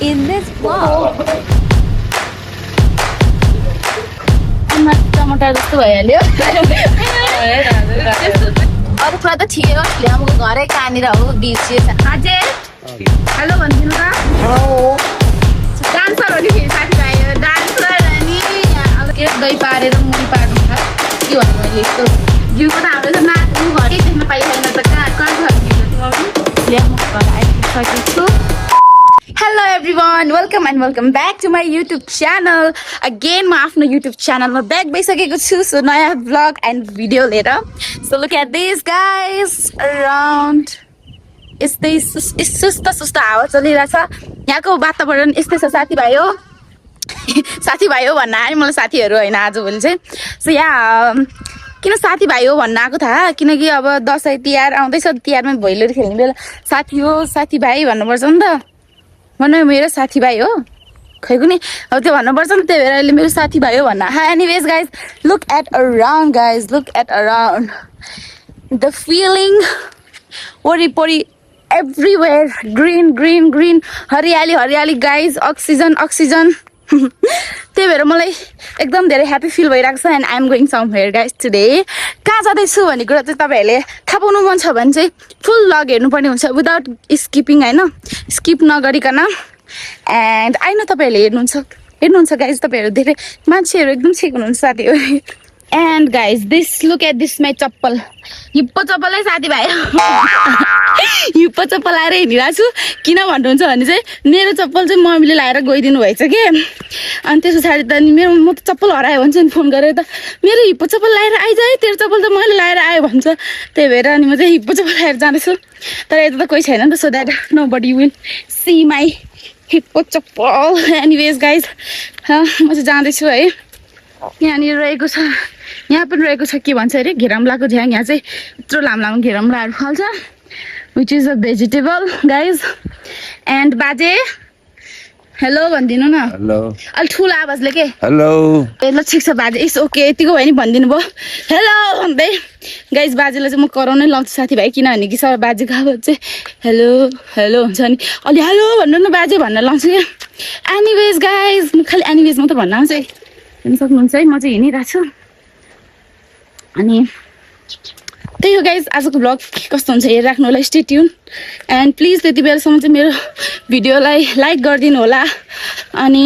in this vlog. टमाटर जस्तो भइहाल्यो अरू कुरा त ठिकै हो हाम्रो घरै कहाँनिर हो बिर्सिएछ अझै हेलो भनिदिनु त डान्सर हो नि फेरि साथीभाइ डान्सर अनि अब के दही पारेर मुही पार्नु छ के भन्नु मैले यस्तो जिउको त हाम्रो त नाच्नु घरै देख्न पाइँदैन त कहाँ कहाँ घर आइसकेको छु Hello everyone, welcome and welcome back to my YouTube channel. Again, my आफ्नो YouTube channel ma back भइसकेको छु so नयाँ vlog and video लिएर. So look at these guys around. यस्तै सुस्त हावा चलिरहेछ. यहाँको वातावरण यस्तै छ साथीभाइ हो. साथीभाइ हो भन्न आयो मलाई साथीहरू हैन आजभोलि चाहिँ. So यहाँ किन साथीभाइ हो भन्न आएको थाहा किनकि अब दसैँ तिहार आउँदैछ तिहारमा भैलेनी खेल्ने बेला साथी हो साथीभाइ भन्नुपर्छ नि त भन्नु मेरो साथीभाइ हो खै कुनै अब त्यो भन्नुपर्छ नि त्यही भएर अहिले मेरो साथीभाइ हो भन्न anyways guys look at around the feeling वरिपरि एभ्रिवेयर ग्रिन हरियाली गाइज अक्सिजन त्यही भएर मलाई एकदम धेरै ह्याप्पी फिल भइरहेको छ and I am going somewhere guys today कहाँ जाँदैछु भन्ने कुरा चाहिँ तपाईँहरूले थाहा पाउनु मन छ भने चाहिँ फुल भ्लग हेर्नुपर्ने हुन्छ विदाउट स्किपिङ होइन स्किप नगरिकन एन्ड आई नो तपाईँहरूले हेर्नुहुन्छ गाइज तपाईँहरू धेरै मान्छेहरू एकदम ठिक हुनुहुन्छ साथीहरू and guys this look at this my chappal hippo चप्पलै साथीभाइ हिप्पो चप्पल लाएर हिँडिरहेको छु किन भन्नुहुन्छ भने चाहिँ मेरो चप्पल चाहिँ मम्मीले लाएर गइदिनु भएछ कि अनि त्यस पछाडि त म त चप्पल हरायो भन्छ नि फोन गरेर त मेरो हिप्पो चप्पल लाएर आइज है तेरो चप्पल त मैले लाएर आयो भन्छ त्यही भएर अनि म चाहिँ हिप्पो चप्पल लाएर जाँदैछु तर यता त कोही छैन नि त so that nobody will see my hippo chappal anyways guys म चाहिँ जाँदैछु है यहाँनिर रहेको छ यहाँ पनि रहेको छ के भन्छ अरे घेरम्लाको झ्याङ यहाँ चाहिँ यत्रो लामो घेरम्लाहरू फल्छ which is a vegetable guys and बाजे हेलो भनिदिनु न हेलो अलि ठुलो आवाजले के हेलो ए ल ठिक छ बाजे इट्स ओके यतिको भयो नि भनिदिनु भयो हेलो भन्दै गाइज बाजेलाई चाहिँ म कराउनै लाउँछु साथीभाइ किनभने कि सब बाजेको आवाज चाहिँ हेलो हुन्छ नि अलि हेलो भन्नु न बाजे भन्न लाउँछु क्या एनिवेज गाइज म खालि एनिवेज मात्र भन्न आउँछु है हेर्नु सक्नुहुन्छ है म चाहिँ हिँडिरहेको छु अनि त्यही हो गाइज आजको भ्लग कस्तो हुन्छ हेरिराख्नु होला स्टे ट्युन एन्ड प्लिज त्यति बेलासम्म चाहिँ मेरो भिडियोलाई लाइक गरिदिनु होला अनि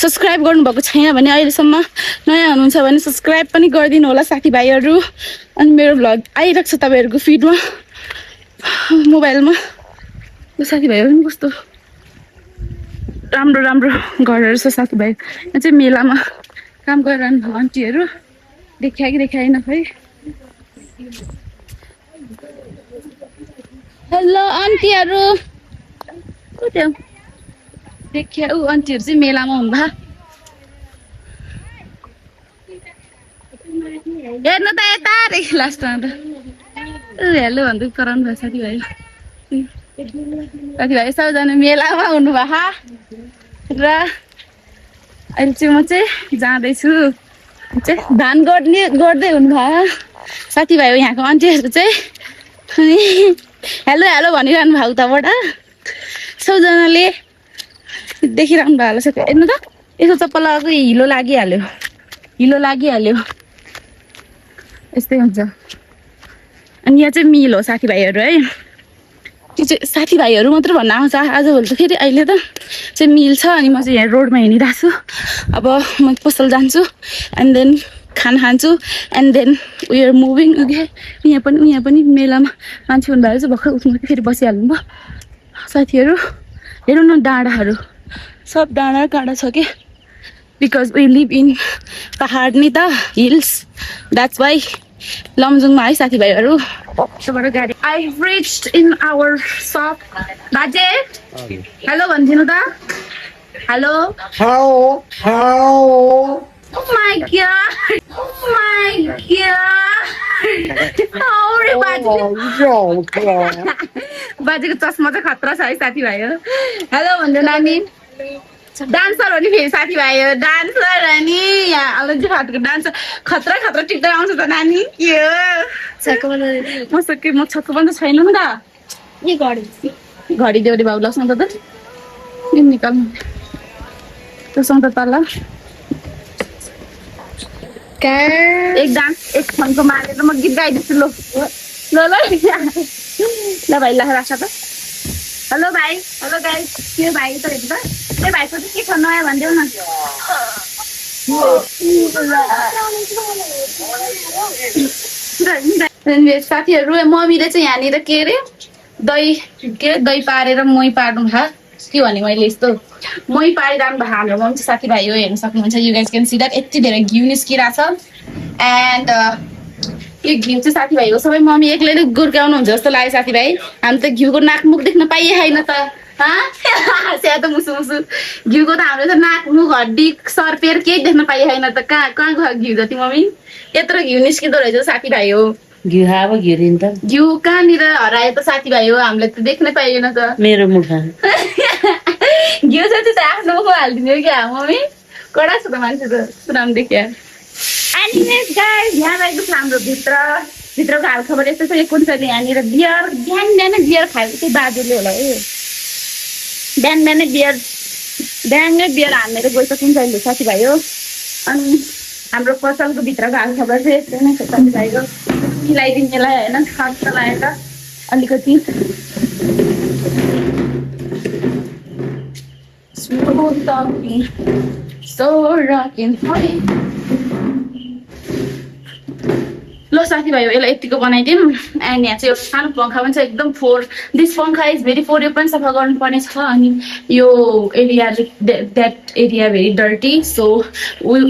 सब्सक्राइब गर्नुभएको छैन भने अहिलेसम्म नयाँ हुनुहुन्छ भने सब्सक्राइब पनि गरिदिनु होला साथीभाइहरू अनि मेरो भ्लग आइरहेको छ तपाईँहरूको फिडमा मोबाइलमा साथीभाइहरू पनि कस्तो राम्रो घरहरू छ साथीभाइ यहाँ चाहिँ मेलामा काम गरिरहनु आन्टीहरू देखायो कि देखाएन खै हेलो आन्टीहरू देख्या ऊ आन्टीहरू चाहिँ मेलामा हुनुभयो हेर्नु त यता देखि लास्टमा त हेलो भन्दै कराउनु भयो साथीभाइ सबैजना मेलामा हुनुभयो र अहिले चाहिँ म चाहिँ जाँदैछु चाहिँ धान गर्दै हुनुभयो साथीभाइ हो यहाँको आन्टीहरू चाहिँ अनि हेलो भनिरहनु भयो उताबाट सबैजनाले देखिरहनु भयो होला साथी हेर्नु त यसो चप्पल लगाएको हिलो लागिहाल्यो यस्तै हुन्छ अनि यहाँ चाहिँ मिल हो साथीभाइहरू है त्यो चाहिँ साथीभाइहरू मात्र भन्न आउँछ आजभोलि त फेरि अहिले त चाहिँ मिल छ अनि म चाहिँ यहाँ रोडमा हिँडिरहेको छु अब म पसल जान्छु एन्ड देन खाना खान्छु and then we are moving यहाँ पनि मेलामा मान्छे हुनुभएको चाहिँ भर्खर उठ्नु फेरि बसिहाल्नु भयो साथीहरू हेरौँ न डाँडाहरू सब डाँडा काँडा छ कि बिकज वी लिभ इन पहाड नि त हिल्स द्याट्स वाइ लमजुङमा है साथीभाइहरू त्यहाँबाट गाडी I reached in our shop बाजे हेलो भनिदिनु त hello Oh my god! Oh my god! Aure बाजेको चस्मा चाहिँ खतरा छ है साथीभाइ हेलो भन्दै नानी डान्सर हो नि फेरि साथीभाइ डान्सर हो नि यहाँ अलग फाटको डान्सर खतरा टिक्दै आउँछ त नानी म छक्क पनि छैन नि त घडी देऊ रे बाबु लग्छ त यो निकाल्नु त्यसमा त तल एक डान्स एक फनको मारेर म गीत गाइदिन्छु ल ल ल ल भाइ ल राख त हेलो भाइ हेलो गाइस के भाइ त हेर्नु त ए भाइको चाहिँ के छ नयाँ भनिदेऊ न साथीहरू मम्मीले चाहिँ यहाँनिर के अरे दही पारेर मही पार्नु भयो के भने मैले यस्तो मही पारिरहनु भयो हाम्रो मम्मी चाहिँ साथीभाइ हो हेर्नु सक्नुहुन्छ you guys can see that यति धेरै घिउ निस्किरहेको छ एन्ड यो घिउ चाहिँ साथीभाइ हो सबै मम्मी एक्लैले गुर्काउनुहुन्छ जस्तो लाग्यो साथीभाइ हामी त घिउको नाकमुख देख्न पाइए छैन त स्याहार मुसु मुसु घिउको त हाम्रो त नाकमुख हड्डी सर्पेर केही देख्न पाइए छैन त कहाँ कहाँ गयो घिउ जति मम्मी यत्रो घिउ निस्किँदो रहेछ साथीभाइ हो घिउ कहाँनिर हरायो त साथीभाइ हो हामीले त देख्नै पाइएन त मेरो मुखा घिउ चाहिँ आफ्नो मुखमा हालिदिने हो क्या मम्मी कडा छ त मान्छे त सुनाउनु देखिया यहाँ रहेको छ हाम्रो भित्रको हालखबर यस्तो छ कुन छ यहाँनिर बियर बिहान बियर खाएको चाहिँ बाजुले होला ए बिहान बियर हानेर गइसकिन्छ अहिले साथीभाइ हो अनि हाम्रो पसलको भित्रको हालखबर चाहिँ यस्तै नै छ साथीभाइ हो मिलाइदिनेलाई होइन खर्च लगाएर अलिकति ल साथीभाइ हो यसलाई यतिको बनाइदिउँ एन्ड यहाँ चाहिँ एउटा सानो पङ्खा पनि छ एकदम दिस पङ्खा इज भेरी फोर यो पनि सफा गर्नुपर्ने छ अनि यो area that area very dirty so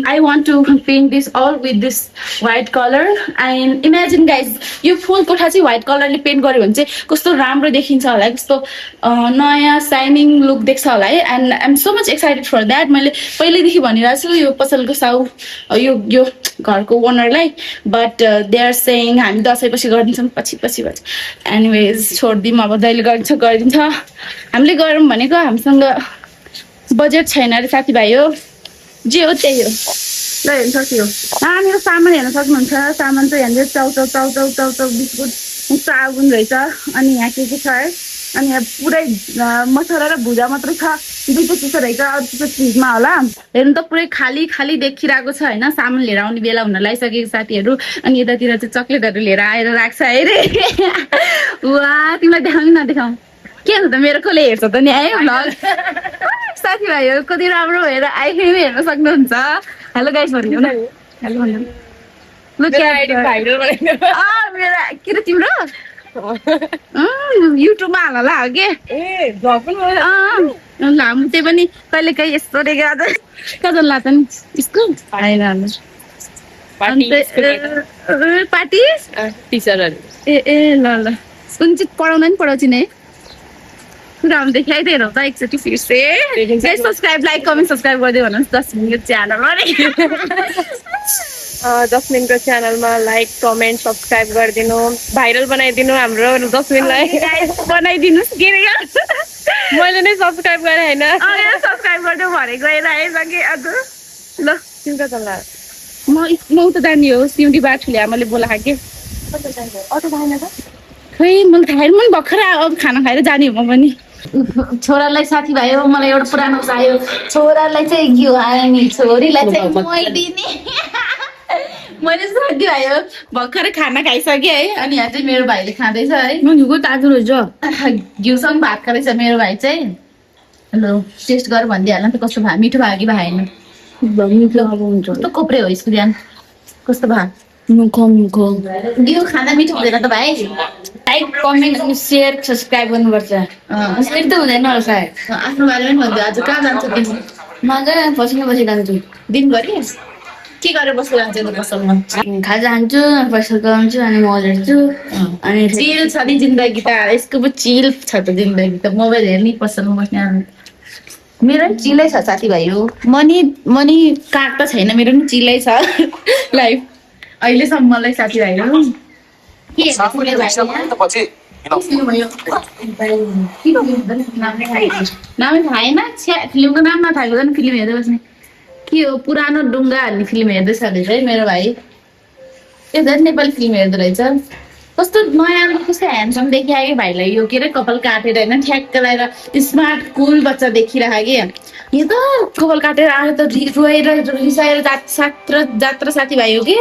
I want to paint this all with this white colour and imagine guys यो फुल कोठा चाहिँ व्हाइट कलरले पेन्ट गर्यो भने चाहिँ कस्तो राम्रो देखिन्छ होला है कस्तो नयाँ साइनिङ लुक देख्छ होला है and I am so much excited for that मैले पहिल्यैदेखि भनिरहेको छु यो पसलको यो घरको ओनरलाई बट दे आर सेङ हामी दसैँपछि गरिदिन्छौँ पछि एनिवेज छोडिदिउँ अब जहिले गरिदिन्छ हामीले गरौँ भनेको हामीसँग बजेट छैन अरे साथीभाइ हो जे हो त्यही हो ल हेर्नु सक्यो यहाँनिर सामान हेर्न सक्नुहुन्छ सामान चाहिँ यहाँनिर चाउचाउ बिस्कुट साबुन रहेछ अनि यहाँ के छ है अनि यहाँ पुरै मसला र भुजा मात्रै छ दुईवटा चिसो रहेछ अरू चिसो फ्रिजमा होला हेर्नु त पुरै खाली देखिरहेको छ होइन सामान लिएर आउने बेला हुन लागिसकेको साथीहरू अनि यतातिर चाहिँ चक्लेटहरू लिएर आएर राख्छ अरे वा तिमीलाई देखाउनु नदेखाउँ के हुन्छ त मेरो कसले हेर्छ त नि है भ्लग साथीभाइहरू कति राम्रो भएर आइफेम हेर्न सक्नुहुन्छ हेलो गाइस भन्नु न हेलो भन्नु ल मेरो के त तिम्रो युट्युबमा हाल्ला हो के लामो त्यही पनि कहिले काहीँ यस्तो कजन लाग्छ नि स्कुल पार्टी टिचरहरू ए ल कुन चाहिँ पढाउँदा नि पढाउँछिन् है कुरा देखाइदिए हेरौँ त एकचोटि फिर्से सब्सक्राइब लाइक कमेन्ट सब्सक्राइब गरिदियो भन्नुहोस् 10 मिनटको च्यानल 10 मिनटको च्यानलमा लाइक कमेन्ट सब्सक्राइब गरिदिनु भाइरल बनाइदिनु हाम्रो 10 मिनटलाई बनाइदिनुहोस् के मैले नै सब्सक्राइब गरेँ होइन सब्सक्राइब गरिदिउँ भनेको गएर आइसकेँ आज ल तिम्रो त म उता जाने हो सिउँडी बाठुले आमाले बोलाएको के अटो जाने त खै मैले थाहा पनि भर्खर अब खाना खाएर जाने हो म पनि छोरालाई साथीभाइ हो मलाई एउटा पुरानो चाहियो छोरालाई चाहिँ घिउ आयो नि छोरीलाई चाहिँ मैले साथीभाइ हो भर्खरै खाना खाइसकेँ है अनि यहाँ चाहिँ मेरो भाइले खाँदैछ है घिउको ताजु रहेछ घिउसँग भात खाँदैछ मेरो भाइ चाहिँ हेलो टेस्ट गर भनिदिइहाल्नु त कस्तो भयो मिठो भयो कि भएन कस्तो कोप्रे हो यसको ध्यान कस्तो भयो घिउ खाँदा मिठो हुँदैन त भाइ लाइक कमेन्ट सेयर सब्सक्राइब गर्नुपर्छ सेयर त हुँदैन होला सायद आफ्नो बारेमा पनि भन्छु आज कहाँ जान्छ तिमी मजा बसी जान्छु दिनभरि के गरेर बसेर जान्छ त पसलमा खाजा खान्छु पैसा कमाउँछु अनि मजा हेर्छु अनि चिल छ नि जिन्दगी त यसको पो चिल छ त जिन्दगी त मोबाइल हेर्ने पसलमा बस्ने मेरो पनि चिलै छ साथीभाइ हो मनी काट त छैन मेरो पनि चिलै छ लाइफ अहिलेसम्मलाई साथीभाइ हो नामै थाहैन फिल्मको नाम नथाहेको झन् फिल्म हेर्दै बस्ने के हो पुरानो डुङ्गा भन्ने फिल्म हेर्दैछ अरे है मेरो भाइ ए झन् नेपाली फिल्म हेर्दो रहेछ कस्तो नयाँ कस्तो ह्यान्डसम देखिआयो भाइलाई यो के अरे कपाल काटेर होइन ठ्याक्क लगाएर स्मार्ट कुल बच्चा देखिरहेको कि यो त कपाल काटेर आएर त रोएर रिसाएर जात्रा साथीभाइ हो कि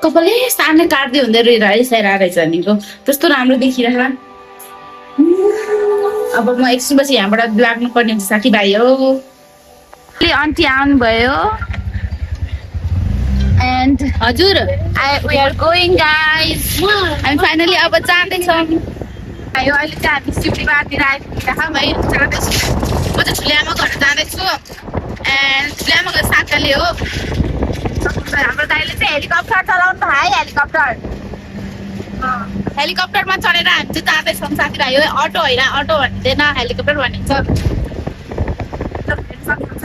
कपालै सानो काट्दै हुँदै रोएर रिसाएर आएछ भनेको त्यस्तो राम्रो देखिरह अब म एकछिनपछि यहाँबाट लाग्नु पर्ने हुन्छ साथीभाइ हो आन्टी आउनुभयो and हजुर we are going guys हामी फाइनली अब जाँदैछौँ आयो अहिले चाहिँ हामी सिउडी बारतिर आइपुगेका छौँ है जाँदैछौँ म चाहिँ ठुलिआमा घर जाँदैछु एन्ड ठुलिआमा घर साथीले हो हाम्रो दाइले चाहिँ हेलिकप्टर चलाउनु भाइ हेलिकप्टरमा चढेर हामी चाहिँ जाँदैछौँ साथीभाइ हो अटो होइन अटो भन्दैन हेलिकप्टर भनिन्छ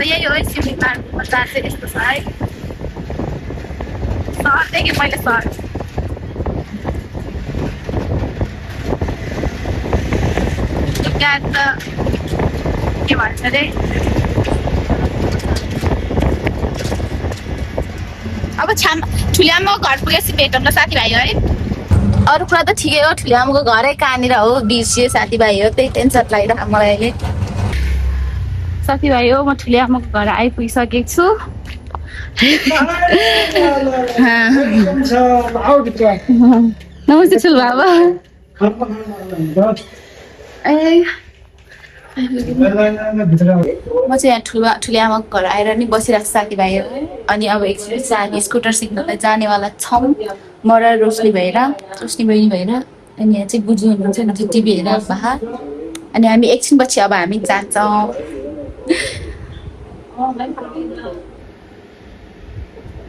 यही हो है सिउडी बारमा चाहिँ यस्तो छ है सहरदेखि मैले सहर के भन्छ अरे अब ठुलिआमाको घर पुगेपछि भेटौँ न साथीभाइ है अरू कुरा त ठिकै हो ठुलिआमाको घरै कहाँनिर हो बिर्सियो साथीभाइ हो त्यही टेन्सन लागिरहेको मलाई अहिले साथीभाइ हो म ठुलिआमाको घर आइपुगिसकेको छु नमस्ते ठुलो बाबा म चाहिँ यहाँ ठुलिआमाको घर आएर नि बसिरहेको छु साथीभाइ अनि अब एकछिन हामी स्कुटर सिक्नलाई जानेवाला छौँ म र रोशनी बहिनी भएर अनि यहाँ चाहिँ बुझ्नु हुनुहुन्छ नि टिभी हेरेर भए अनि हामी एकछिनपछि अब हामी जान्छौँ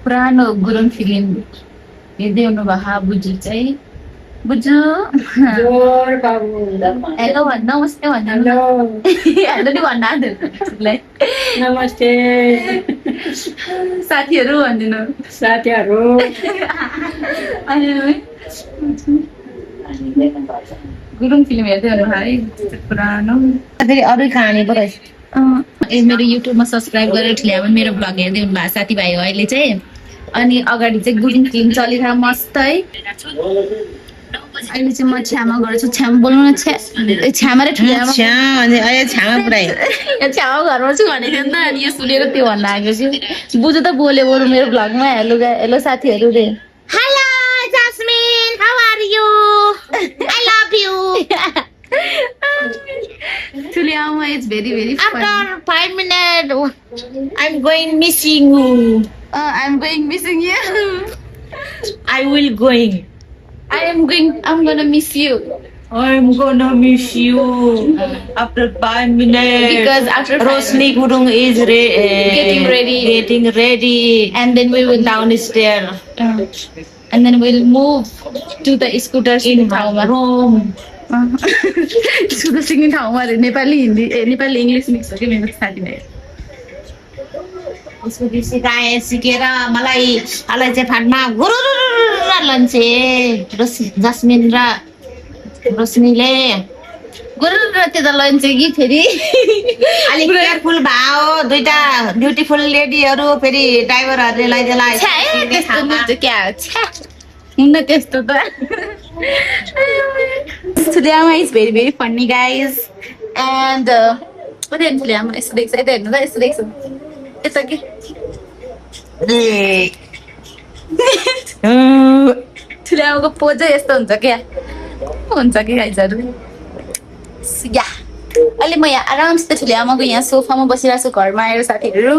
पुरानो गुरुङ फिल्म हेर्दै हुनुभयो बुजु चाहिँ बुजु हेलो भन् नमस्ते भन्नु हेलो नि भन्न आँट्दै नमस्ते साथीहरू भनिदिनु साथीहरू गुरुङ फिल्म हेर्दै हुनुभयो है पुरानो फेरि अरू कहानी पो रहेछ मेरो युट्युबमा सब्सक्राइब गरेर ठुल्यामा मेरो भ्लग हेर्दै हुनुभएको साथीभाइ हो अहिले चाहिँ अनि अगाडि चाहिँ गुरुङ फिल्म चलिरहेको मस्त है अहिले चाहिँ म छ्यामा गर्छु छ्यामा बोल्नु न छ्यामा र ठुल्यामा छ्यामा पुरै छ्यामा घरमा छु भनेको थियो नि त अनि यो सुनेर त्यो भन्न आएको छु बुझ्नु त बोल्यो बरु मेरो भ्लगमा हेलो साथीहरू रे hello Jasmin how are you I love you ठुल्यामा is very very after 5 minutes I'm going missing you I'm going missing you I will going I'm gonna miss you I'm gonna miss you after 5 minutes because after Roshni Gurung is getting ready and then we will downstairs and then we'll move to the scooters in room scooter सिक्ने ठाउँमा Nepali Hindi Nepali English mix हो कि मेरो साथीभाइ सिकेर मलाई चाहिँ फाटमा गुरु लन्छे जस्मिन र रोशनीले गुरु त्यो त लन्छ कि फेरि अलिक केयरफुल भयो दुईटा ब्युटिफुल लेडीहरू फेरि ड्राइभरहरूले लैजालाई हुन्न त्यस्तो त Tuliyama is very very funny guys and what is Tuliyama यस्तो देख्छ यता हेर्नु त यस्तो देख्छ यता के Tuliyamaको पोजै यस्तो हुन्छ क्या हुन्छ कि गाइजहरू या अहिले म यहाँ आरामसित ठुलिआमाको यहाँ सोफामा बसिरहेको छु घरमा आएर साथीहरू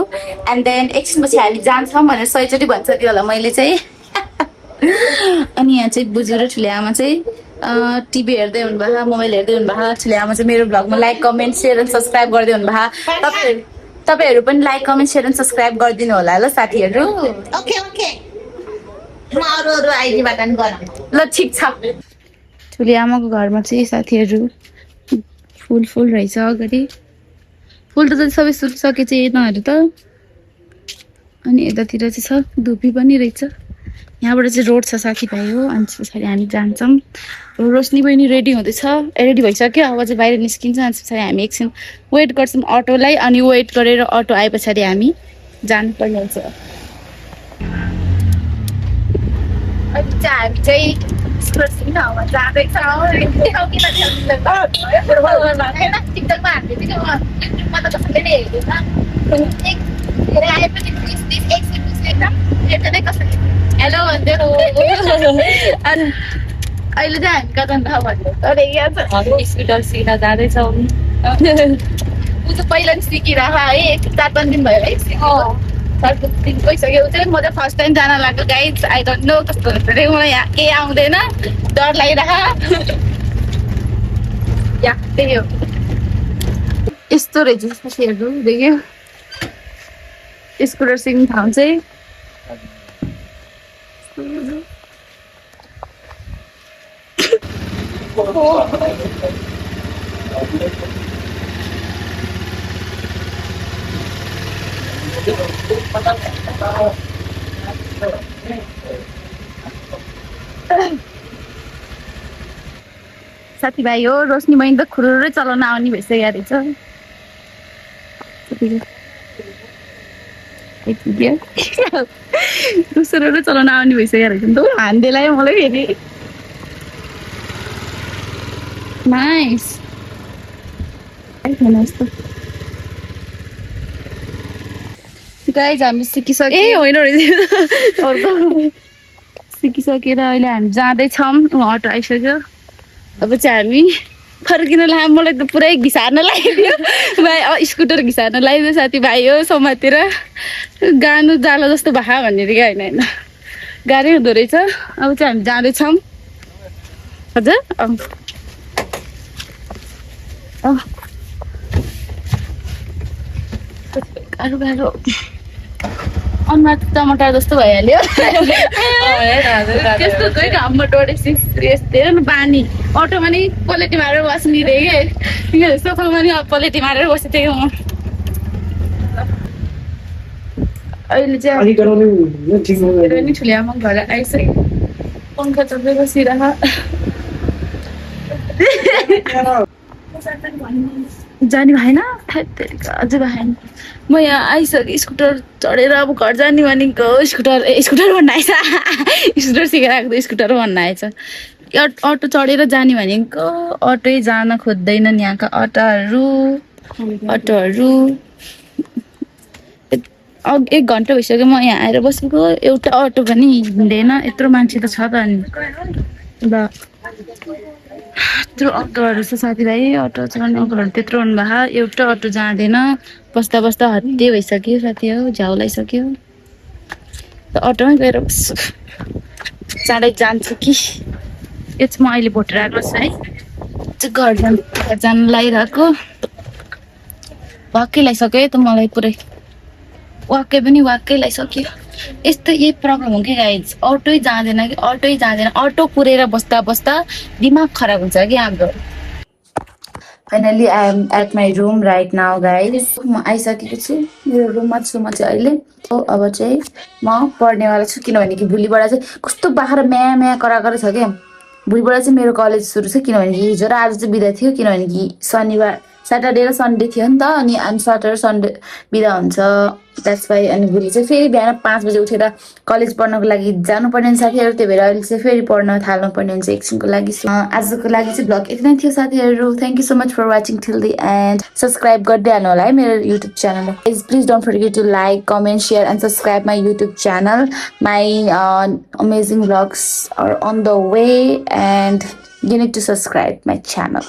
एन्ड देन एकछिनपछि हामी जान्छौँ भनेर सयचोटि भन्छ त्यो होला मैले चाहिँ अनि यहाँ चाहिँ बुजु र ठुलिआमा चाहिँ टिभी हेर्दै हुनुभयो मोबाइल हेर्दै हुनुभयो ठुलिआमा चाहिँ मेरो भ्लगमा like comment share and subscribe गर्दै हुनुभयो तपाईँहरू पनि like comment share and subscribe गरिदिनु होला ल साथीहरू ओके म अरू आइडीबाट नि गरौँ ल ठिक छ ठुलिआमाको घरमा चाहिँ साथीहरू फुल रहेछ अगाडि फुल त सबै सुकिसके चाहिँ यताहरू त अनि यतातिर चाहिँ छ धुपी पनि रहेछ यहाँबाट चाहिँ रोड छ साथीभाइ हो अनि पछाडि हामी जान्छौँ रोशनी बहिनी रेडी हुँदैछ रेडी भइसक्यो अब चाहिँ बाहिर निस्किन्छ अनि पछाडि हामी एकछिन वेट गर्छौँ अटोलाई अनि वेट गरेर अटो आए पछाडि हामी जानुपर्ने हुन्छ अनि चाहिँ हामी चाहिँ स्कुलसिङ ठाउँमा जाँदैछौँ होइन टिकटकमा हामीले युट्युबमा त कसैले नै हेर्दैन आएपछि हेर्दैन कसैले हेलो भन्थ्यो अनि अहिले चाहिँ हामी कता थाहा भन्यो तर याद छ स्कुटर सिक्न जाँदैछौँ ऊ चाहिँ पहिला नि सिकिरह है 4-5 दिन भयो है चार दिन गइसक्यो चाहिँ म चाहिँ फर्स्ट टाइम जान लाग्यो गाइज आई डोन्ट नो कस्तो हुन्छ अरे मलाई यहाँ केही आउँदैन डर लागिरह या त्यही हो यस्तो रहेछ साथीहरू देख्यो स्कुटर सिक्ने ठाउँ चाहिँ साथीभाइ हो रोशनी बहिनी त खुरुरै चलाउन आउने भइसक्यो रहेछ रुसुरुरै चलाउन आउने भइसक्यो रहेछ नि त हान्देलाई मलाई फेरि नाइस गाइज हामी सिकिसक्यो ए होइन रहेछ अर्को सिकिसकेर अहिले हामी जाँदैछौँ अटो आइसक्यो अब चाहिँ हामी फर्किन लाग्यो मलाई त पुरै घिसार्न लगाइदियो भाइ स्कुटर घिसार्न लगाइदियो साथीभाइ हो समातेर गानु जाला जस्तो भए भनेर क्या होइन गाह्रै हुँदो रहेछ अब चाहिँ हामी जाँदैछौँ हजुर गाह्रो गाह्रो अनुहार टमाटर जस्तो भइहाल्यो त्यस्तो कोही घाममा डढेपछि हेर न बानी अटोमा नि पलेटी मारेर बस्ने रे के सोफामा नि पलेटी मारेर बसेको थिएँ म अहिले चाहिँ नि ठुली आमा घर आइसक्यो पङ्खा चल्दै बसिरह जाने भएन अझै भएन म यहाँ आइसकेँ स्कुटर चढेर अब घर जाने भनेको स्कुटर भन्न आएछ स्कुटर सिकेर आएको स्कुटर भन्न आएछ अटो चढेर जाने भनेको अटै जान खोज्दैनन् यहाँका अटोहरू 1 घन्टा भइसक्यो म यहाँ आएर बसेको एउटा अटो पनि हिँड्दैन यत्रो मान्छे त छ त अनि यत्रो अटोहरू छ साथीभाइ अटो चढ्ने अङ्कलहरू त्यत्रो हुनुभएको एउटा अटो जाँदैन बस्दा बस्दा हत्ते भइसक्यो साथी हो झ्याउ लगाइसक्यो त अटोमै गएर बस्छु चाँडै जान्छु कि यो चाहिँ म अहिले भोटेर आएको छु है घर जान लगाइरहेको वाक्कै लगाइसक्यो है त मलाई पुरै वाक्कै लगाइसक्यो यस्तो यही प्रब्लम हो कि गाइज अटै जाँदैन अटो कुरेर बस्दा बस्दा दिमाग खराब हुन्छ कि हाम्रो finally I am at my room right now guys म आइसकेको छु मेरो रुममा छु म चाहिँ अहिले अब चाहिँ म पढ्नेवाला छु किनभने कि भोलिबाट चाहिँ कस्तो बाख्रा म्या कराएको छ क्या भोलिबाट चाहिँ मेरो कलेज सुरु छ किनभने कि हिजो र आज चाहिँ बिदा थियो किनभने कि शनिबार स्याटरडे र सन्डे थियो नि त अनि सटरडे सन्डे बिदा हुन्छ द्याट्स वाइ अनि भोलि चाहिँ फेरि बिहान 5 बजे उठेर कलेज पढ्नको लागि जानुपर्ने हुन्छ साथीहरू त्यही भएर अहिले चाहिँ फेरि पढ्न थाल्नुपर्ने हुन्छ एकछिनको लागि आजको लागि चाहिँ ब्लग यति नै थियो साथीहरू thank you so much for watching till the end subscribe गर्दै हाल्नु होला है मेरो युट्युब च्यानललाई please don't forget to like comment share and subscribe my YouTube channel my amazing vlogs are on the way and you need to subscribe my channel.